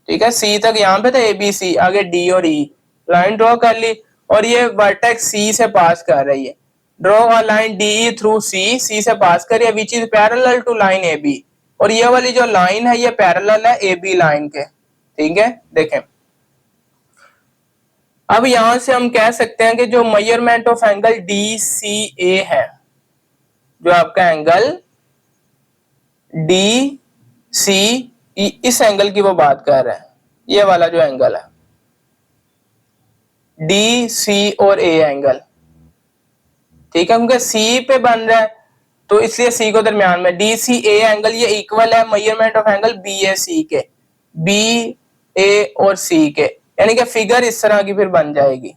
ठीक है। C तक यहाँ पे था ABC, आगे D और E, लाइन ड्रॉ कर ली और ये वर्टेक्स C से पास कर रही है। Draw a line DE through C से पास कर रही है, which is parallel to line AB, और ये वाली जो लाइन है ये पैरेलल है AB लाइन के, ठीक है। देखें, अब यहां से हम कह सकते हैं कि जो मेजरमेंट ऑफ एंगल DCA है, जो आपका एंगल DCE, इस एंगल की वो बात कर रहा है, ये वाला जो एंगल है DC और A एंगल, ठीक है। क्योंकि C पे बन रहा है तो इसलिए C को दरमियान में, DCA एंगल ये इक्वल है मेजरमेंट ऑफ एंगल BAC के, BA और C के, यानी कि फिगर इस तरह की फिर बन जाएगी।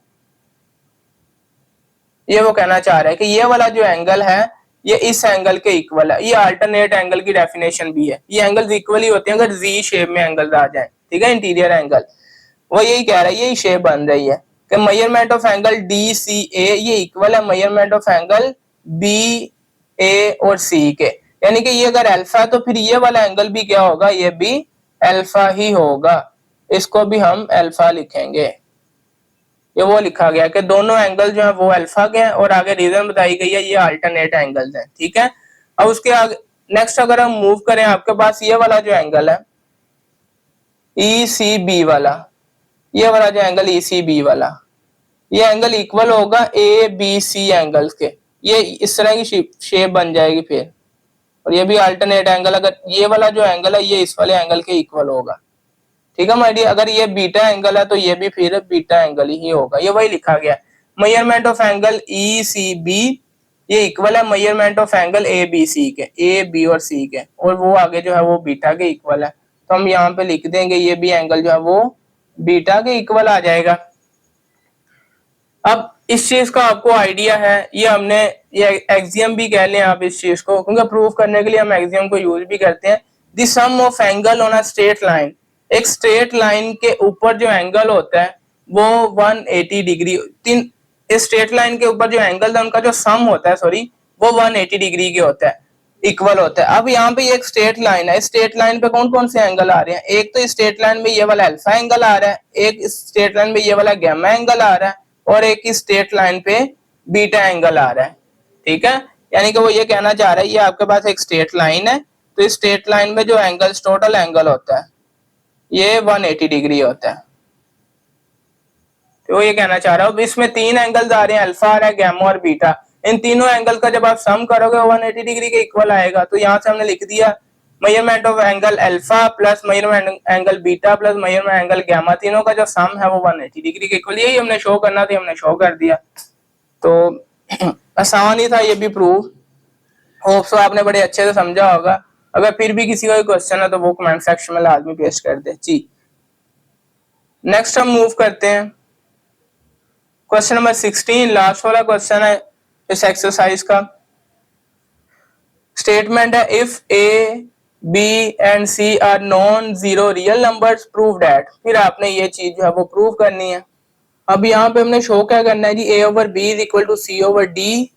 ये वो कहना चाह रहा है कि ये वाला जो एंगल है ये इस एंगल के इक्वल है। ये अल्टरनेट एंगल की डेफिनेशन भी है, ये एंगल्स इक्वल ही होते हैं अगर Z शेप में एंगल्स आ जाए, ठीक है। इंटीरियर एंगल वो यही कह रहा है, यही शेप बन रही है कि मेजरमेंट ऑफ एंगल DCA ये इक्वल है मेजरमेंट ऑफ एंगल BA और C के, यानी कि ये अगर अल्फा है तो फिर ये वाला एंगल भी क्या होगा, ये भी अल्फा ही होगा। इसको भी हम अल्फा लिखेंगे। ये वो लिखा गया कि दोनों एंगल जो है वो अल्फा के हैं और आगे रीजन बताई गई है ये अल्टरनेट एंगल्स हैं, ठीक है। अब उसके आगे नेक्स्ट अगर हम मूव करें, आपके पास ये वाला जो एंगल है ECB वाला, ये वाला जो एंगल ECB वाला, ये एंगल इक्वल होगा ABC एंगल्स के, ये इस तरह की शेप बन जाएगी फिर। और ये भी अल्टरनेट एंगल, अगर ये वाला जो एंगल है ये इस वाले एंगल के इक्वल होगा, ठीक है माय डियर। अगर ये बीटा एंगल है तो ये भी फिर बीटा एंगल ही होगा, ये वही लिखा गया। मेजरमेंट ऑफ एंगल ECB ये इक्वल है मेजरमेंट ऑफ एंगल ABC के, A B और C के, और वो आगे जो है वो बीटा के इक्वल है। तो हम यहाँ पे लिख देंगे ये भी एंगल जो है वो बीटा के इक्वल आ जाएगा। अब इस चीज का आपको आइडिया है, ये हमने ये एक्सियम भी कह लें आप इस चीज को, क्योंकि प्रूव करने के लिए हम एक्सियम को यूज भी करते हैं। The sum of angle on a straight line, एक स्ट्रेट लाइन के ऊपर जो एंगल होता है वो 180 डिग्री, तीन स्ट्रेट लाइन के ऊपर जो एंगल है उनका जो सम होता है, सॉरी, वो 180 डिग्री के होता है, इक्वल होता है। अब यहाँ पे एक स्ट्रेट लाइन है, स्ट्रेट लाइन पे कौन कौन से एंगल आ रहे हैं, एक तो स्ट्रेट लाइन में ये वाला अल्फा एंगल आ रहा है, एक स्ट्रेट लाइन में ये वाला गैमा एंगल आ रहा है, और एक ही स्ट्रेट लाइन पे बीटा एंगल आ रहा है, ठीक है। यानी कि वो ये कहना चाह रहा है ये आपके पास एक स्ट्रेट लाइन है, तो इस स्ट्रेट लाइन में जो एंगल्स टोटल एंगल होता है ये 180 डिग्री होता है। तो ये कहना चाह रहा हूं, इसमें 3 एंगल्स आ रहे हैं, अल्फा आ रहा है, गैमा और बीटा। इन तीनों एंगल का जब आप सम करोगे 180 डिग्री के इक्वल आएगा। तो यहां से हमने लिख दिया measurement of angle alpha plus measurement angle beta plus measurement angle gamma, तीनों का जो सम है वो 180 डिग्री के इक्वल। यही हमने शो करना था, हमने शो कर दिया। तो आसान ही था ये भी प्रूफ। होप सो आपने बड़े अच्छे से समझा होगा। अगर फिर भी किसी का क्वेश्चन है तो वो कमेंट सेक्शन में लाजमी पेश कर दे जी। नेक्स्ट हम मूव करते हैं क्वेश्चन नंबर 16, लास्ट वाला क्वेश्चन है इस एक्सरसाइज का। स्टेटमेंट है if A B and C are non zero real numbers prove that, फिर आपने ये चीज जो है वो प्रूव करनी है। अब यहाँ पे हमने शो क्या करना है जी, A over B is equal to C over D,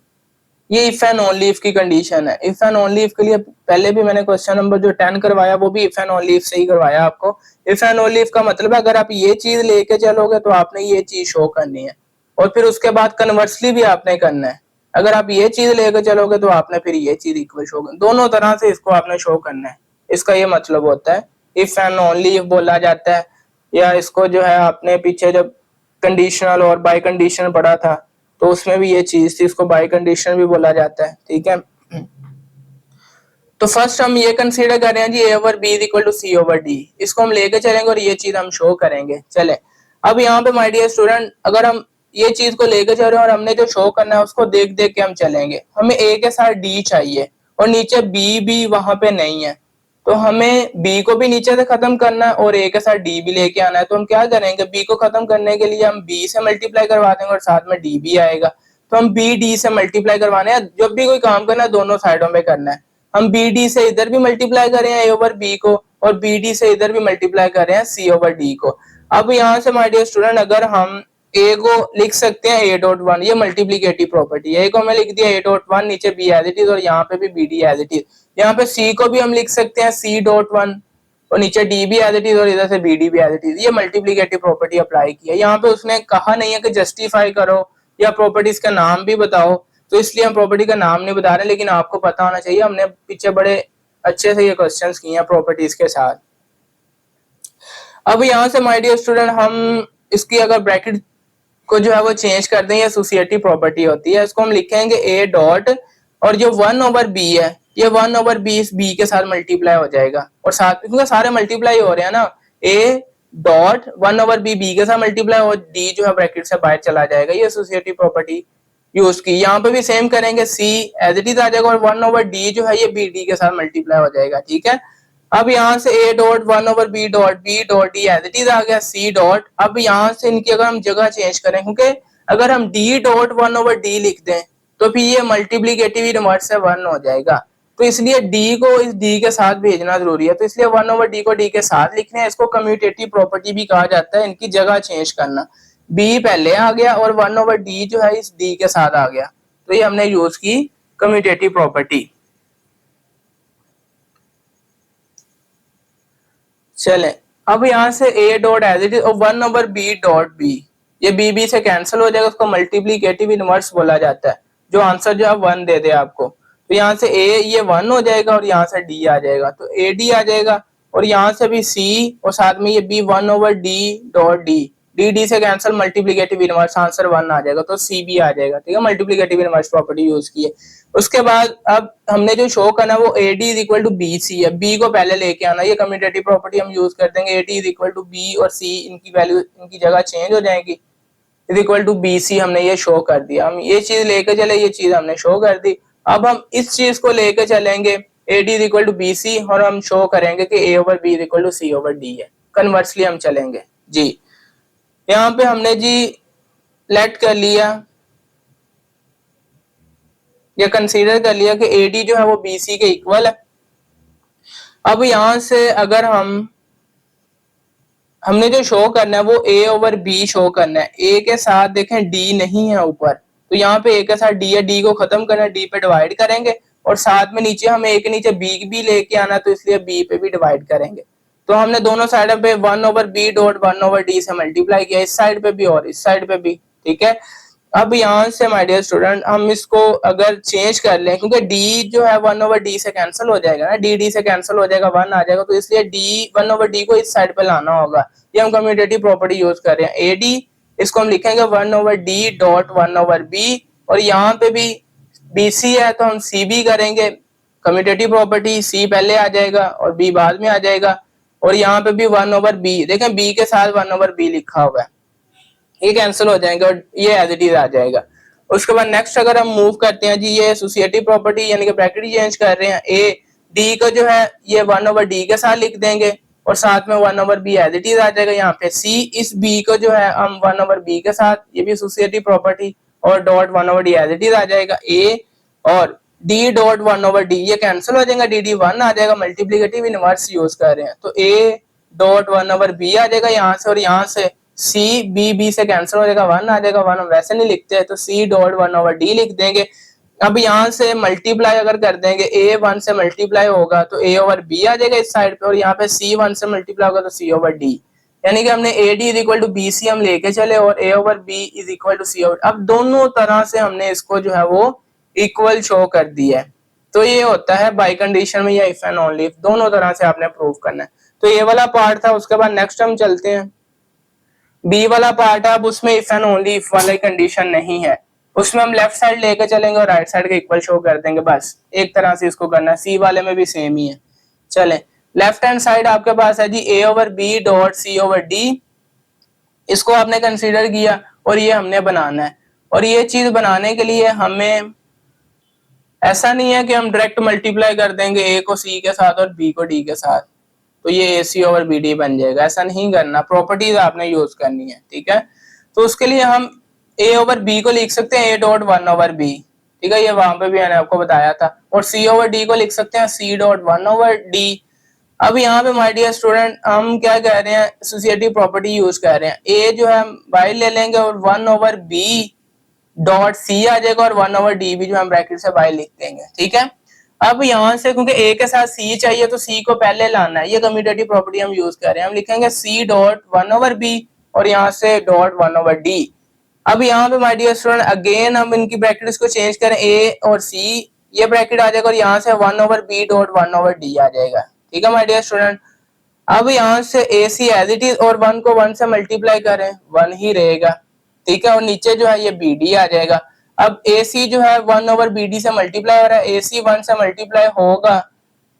ये इफ एंड ओनली इफ की कंडीशन है। इफ एंड ओनली इफ के लिए पहले भी मैंने क्वेश्चन नंबर जो 10 करवाया वो भी इफ एंड ओनली इफ से ही करवाया आपको। इफ एंड ओनली इफ का मतलब है अगर आप ये चीज लेके चलोगे तो आपने ये चीज शो करनी है, और फिर उसके बाद कन्वर्सली भी आपने करना है। अगर आप ये चीज लेकर चलोगे तो आपने फिर ये चीज इक्वल शो करना, दोनों तरह से इसको आपने शो करना है। इसका ये मतलब होता है इफ एंड ओनली इफ बोला जाता है, या इसको जो है आपने पीछे जब कंडीशनल और बाई कंडीशनल पढ़ा था, तो उसमें भी ये चीज थी, इसको बाई कंडीशनल भी बोला जाता है। ठीक है, तो फर्स्ट हम ये कंसीडर कर रहे हैं जी A over B is equal to C over D, इसको हम लेके चलेंगे और ये चीज हम शो करेंगे। चले, अब यहाँ पे माय डियर स्टूडेंट, अगर हम ये चीज को लेके चल रहे हैं और हमने जो शो करना है उसको देख देख के हम चलेंगे। हमें ए के साथ डी चाहिए और नीचे बी भी वहां पे नहीं है, तो हमें बी को भी नीचे से खत्म करना है और ए के साथ डी भी लेके आना है। तो हम क्या करेंगे, बी को खत्म करने के लिए हम बी से मल्टीप्लाई करवा देंगे और साथ में डी भी आएगा। तो हम बी डी से मल्टीप्लाई करवाने हैं, जब भी कोई काम करना है दोनों साइडों में करना है। हम बी डी से इधर भी मल्टीप्लाई कर रहे हैं ए ओवर बी को और बी डी से इधर भी मल्टीप्लाई कर रहे हैं सी ओवर डी को। अब यहाँ से माय डियर स्टूडेंट, अगर हम ए को लिख सकते हैं ए डॉट वन, ये मल्टीप्लीकेटिव प्रॉपर्टी है। ए को हमें लिख दिया ए डॉट वन, नीचे बी एज इट इज और यहाँ पे भी B D as it is. यहाँ पे सी को भी हम लिख सकते हैं सी डॉट वन और नीचे डी भी एज इट इज और इधर से बी डी भी एज इट इज। ये मल्टीप्लीकेटिव प्रॉपर्टी अप्लाई की है। यहाँ पे उसने कहा नहीं है कि जस्टिफाई करो या प्रॉपर्टीज का नाम भी बताओ, तो इसलिए हम प्रॉपर्टी का नाम नहीं बता रहे, लेकिन आपको पता होना चाहिए, हमने पीछे बड़े अच्छे से ये क्वेश्चंस किए हैं प्रॉपर्टीज के साथ। अब यहाँ से माय डियर स्टूडेंट, हम इसकी अगर ब्रैकेट को जो है वो चेंज कर दें, ये एसोसिएटिव प्रॉपर्टी होती है, इसको हम लिखेंगे ए डॉट और जो वन ओवर बी है, ये वन ओवर बी इस बी के साथ मल्टीप्लाई हो जाएगा और साथ में क्योंकि सारे मल्टीप्लाई हो रहे हैं ना, A dot one over B B के साथ मल्टीप्लाई और डी जो है ब्रैकेट से बाहर चला जाएगा। ये एसोसिएटिव प्रॉपर्टी यूज की। यहाँ पे भी सेम करेंगे, सी एज इट इज आ जाएगा और वन ओवर डी जो है ये बी डी के साथ मल्टीप्लाई हो जाएगा। ठीक है, अब यहाँ से A dot one over B dot D as it is आ गया, सी डॉट। अब यहाँ से इनकी अगर हम जगह चेंज करें, क्योंकि अगर हम D dot one over D लिख दें तो फिर ये मल्टीप्लीकेटिव इनवर्स से वन हो जाएगा, तो इसलिए डी को इस डी के साथ भेजना जरूरी है। तो इसलिए वन ओवर डी को डी के साथ लिखने, इसको कम्यूटेटिव प्रॉपर्टी भी कहा जाता है, इनकी जगह चेंज करना। बी पहले आ गया और वन ओवर डी जो है इस डी के साथ आ गया, तो ये हमने यूज की कम्यूटेटिव प्रॉपर्टी। चले, अब यहाँ से a dot as it is और one over b dot b, ये b से कैंसिल हो जाएगा, उसको मल्टीप्लीकेटिव इनवर्स बोला जाता है, जो आंसर जो है वन दे दे आपको। तो यहाँ से a ये वन हो जाएगा और यहाँ से d आ जाएगा, तो ad आ जाएगा और यहाँ से भी c और साथ में ये b one over d dot D से cancel, multiplicative inverse answer one आ जाएगा, तो सी भी आ जाएगा। ठीक है, मल्टीप्लीकेटिव इनवर्स प्रॉपर्टी यूज की है। उसके बाद अब हमने जो शो करना है वो AD is equal to B C है, बी को पहले लेके आना, ये कम्यूटेटिव प्रॉपर्टी हम यूज कर देंगे। AD is equal to B और सी, इनकी वैल्यू इनकी जगह चेंज हो जाएगी, is equal to B C हमने ये शो कर दिया। हम ये चीज लेके चले, ये चीज हमने शो कर दी। अब हम इस चीज को लेके चलेंगे AD is equal to B C और हम शो करेंगे कि A over B is equal to C over D है। कन्वर्सली हम चलेंगे जी, यहाँ पे हमने जी लेट कर लिया, ये कंसीडर कर लिया कि AD जो है वो BC के इक्वल है। अब यहां से अगर हमने जो शो करना है वो A ओवर B शो करना है, A के साथ देखें D नहीं है ऊपर, तो यहाँ पे A के साथ D है, D को खत्म करना है, D पे डिवाइड करेंगे और साथ में नीचे हमें A के नीचे B भी लेके आना, तो इसलिए B पे भी डिवाइड करेंगे। तो हमने दोनों साइड पे one over B dot one over D से मल्टीप्लाई किया, इस साइड पे भी और इस साइड पे भी। ठीक है, अब यहाँ से माय डियर स्टूडेंट हम इसको अगर चेंज कर लें, क्योंकि d जो है वन ओवर डी से कैंसिल हो जाएगा ना, डी से कैंसिल हो जाएगा, वन आ जाएगा, तो इसलिए d वन ओवर डी को इस साइड पे लाना होगा। ये हम कम्यूटेटिव प्रॉपर्टी यूज कर रहे हैं। AD इसको हम लिखेंगे one over D dot one over B और यहाँ पे भी BC है तो हम CB करेंगे, कम्यूटेटिव प्रॉपर्टी, C पहले आ जाएगा और B बाद में आ जाएगा और यहाँ पे भी वन ओवर बी, देखें B के साथ वन ओवर बी लिखा हुआ है, ये कैंसिल हो जाएंगे और ये एज इट इज आ जाएगा। उसके बाद नेक्स्ट अगर हम मूव करते हैं जी, ये एसोसिएटिव प्रॉपर्टी यानी कि ब्रैकेट चेंज कर रहे हैं, ए डी को जो है ये वन ओवर डी के साथ लिख देंगे और साथ में one over B as it is आ जाएगा। यहाँ पे सी, इस बी को जो है हम वन ओवर बी के साथ, ये भी एसोसिएटिव प्रॉपर्टी और dot one over D as it is आ जाएगा। ए और D dot one over D ये कैंसिल हो जाएगा, डी वन आ जाएगा, मल्टीप्लीकेटिव इनवर्स यूज कर रहे हैं, तो A dot one over B आ जाएगा यहाँ से और यहाँ से सी बी से कैंसिल हो जाएगा, वन आ जाएगा, वन हम वैसे नहीं लिखते हैं तो C dot one over D लिख देंगे। अब यहाँ से मल्टीप्लाई अगर कर देंगे, ए वन से मल्टीप्लाई होगा तो ए ओवर बी आ जाएगा इस साइड पे और यहाँ पे सी वन से मल्टीप्लाई होगा तो सी ओवर डी, यानी कि हमने A D is equal to B C हम लेके चले और A over B is equal to C over. अब दोनों तरह से हमने इसको जो है वो इक्वल शो कर दिया है। तो ये होता है बाई कंडीशन में या इफ एंड ओनली इफ, दोनों तरह से आपने प्रूव करना है। तो ये वाला पार्ट था। उसके बाद नेक्स्ट हम चलते हैं, बी वाला पार्ट है, अब उसमें इफ एंड ओनली इफ वाली कंडीशन नहीं है, उसमें हम लेफ्ट साइड लेके चलेंगे और राइट साइड के इक्वल शो कर देंगे, बस एक तरह से इसको करना है। सी वाले में भी सेम ही है। चले, लेफ्ट हैंड साइड आपके पास है जी A over B dot C over D, इसको आपने कंसीडर किया और ये हमने बनाना है। और ये चीज बनाने के लिए हमें ऐसा नहीं है कि हम डायरेक्ट मल्टीप्लाई कर देंगे ए को सी के साथ और बी को डी के साथ, तो ये ए सी ओवर बी डी बन जाएगा, ऐसा नहीं करना, प्रॉपर्टीज आपने यूज करनी है, ठीक है। तो उसके लिए हम ए ओवर बी को लिख सकते हैं A dot one over B, ठीक है, ये वहां पे भी मैंने आपको बताया था, और सी ओवर डी को लिख सकते हैं C dot one over D. अब यहाँ पे माय डियर स्टूडेंट हम क्या कह रहे हैं, एसोसिएटिव प्रॉपर्टी यूज कर रहे हैं, ए जो है हम बाई ले लेंगे और one over B dot C आ जाएगा और वन ओवर डी भी जो हम ब्रैकेट से बाई लिख देंगे, ठीक है। अब यहाँ से क्योंकि ए के साथ सी चाहिए तो सी को पहले लाना है, ये कम्यूटेटिव प्रॉपर्टी हम यूज कर रहे हैं, हम लिखेंगे C dot one over B और यहाँ से डॉट वन ओवर डी। अब यहाँ पे माय डियर स्टूडेंट अगेन हम इनकी ब्रैकेट्स को चेंज करें, ए और सी ये ब्रैकेट आ जाएगा और यहाँ से one over B dot one over D आ जाएगा, ठीक है माय डियर स्टूडेंट। अब यहाँ से A C as it is और वन को वन से मल्टीप्लाई करें, वन ही रहेगा, ठीक है, और नीचे जो है ये बी डी आ जाएगा। अब ए सी जो है वन ओवर बी डी से मल्टीप्लाई हो रहा है, ए सी वन से मल्टीप्लाई होगा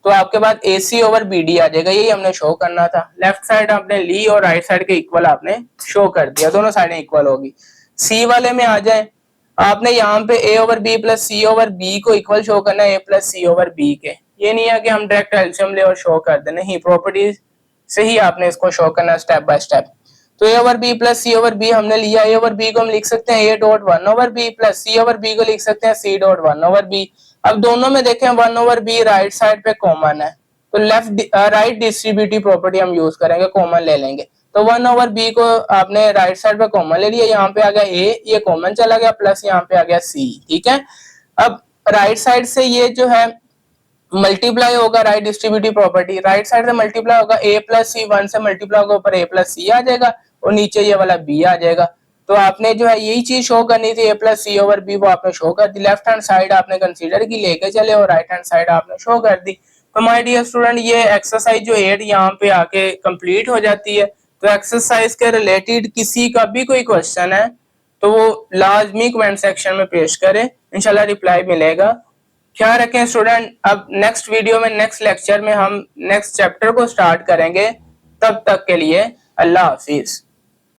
तो आपके पास ए सी ओवर बी डी आ जाएगा, यही हमने शो करना था। लेफ्ट साइड आपने ली और राइट साइड के इक्वल आपने शो कर दिया, दोनों साइडें इक्वल होगी। सी वाले में आ जाए, आपने यहाँ पे ए over B plus C over B को इक्वल शो करना है ए प्लस सी ओवर बी के, ये नहीं है कि हम डायरेक्ट एलसीएम ले और शो कर दें, नहीं, प्रॉपर्टीज से ही आपने इसको शो करना है स्टेप बाय स्टेप। तो ए over B plus C over B हमने लिया, ए ओवर बी को हम लिख सकते हैं A dot one over B plus C over B को लिख सकते हैं C dot one over B. अब दोनों में देखें one over B right side पे कॉमन है, तो लेफ्ट राइट डिस्ट्रीब्यूटिव प्रॉपर्टी हम यूज करेंगे, कॉमन ले लेंगे, तो वन ओवर बी को आपने राइट साइड पे कॉमन ले लिया, यहाँ पे आ गया ए, ये कॉमन चला गया, प्लस यहाँ पे आ गया सी, ठीक है। अब राइट साइड से ये जो है मल्टीप्लाई होगा, right distributive property, right side से मल्टीप्लाई होगा, ए प्लस सी वन से मल्टीप्लाई होगा, ऊपर ए प्लस सी आ जाएगा और नीचे ये वाला बी आ जाएगा। तो आपने जो है यही चीज शो करनी थी, ए प्लस सी ओवर बी, वो आपने शो कर दी। लेफ्ट हैंड साइड आपने कंसीडर की, लेके चले, और राइट हैंड साइड आपने शो कर दी। तो माय डियर स्टूडेंट ये एक्सरसाइज जो 8 यहाँ पे आके कंप्लीट हो जाती है। तो एक्सरसाइज के रिलेटेड किसी का भी कोई क्वेश्चन है तो वो लाजमी कमेंट सेक्शन में पेश करें, इंशाल्लाह रिप्लाई मिलेगा। ख्याल रखें स्टूडेंट, अब नेक्स्ट वीडियो में नेक्स्ट लेक्चर में हम नेक्स्ट चैप्टर को स्टार्ट करेंगे, तब तक के लिए अल्लाह हाफिज।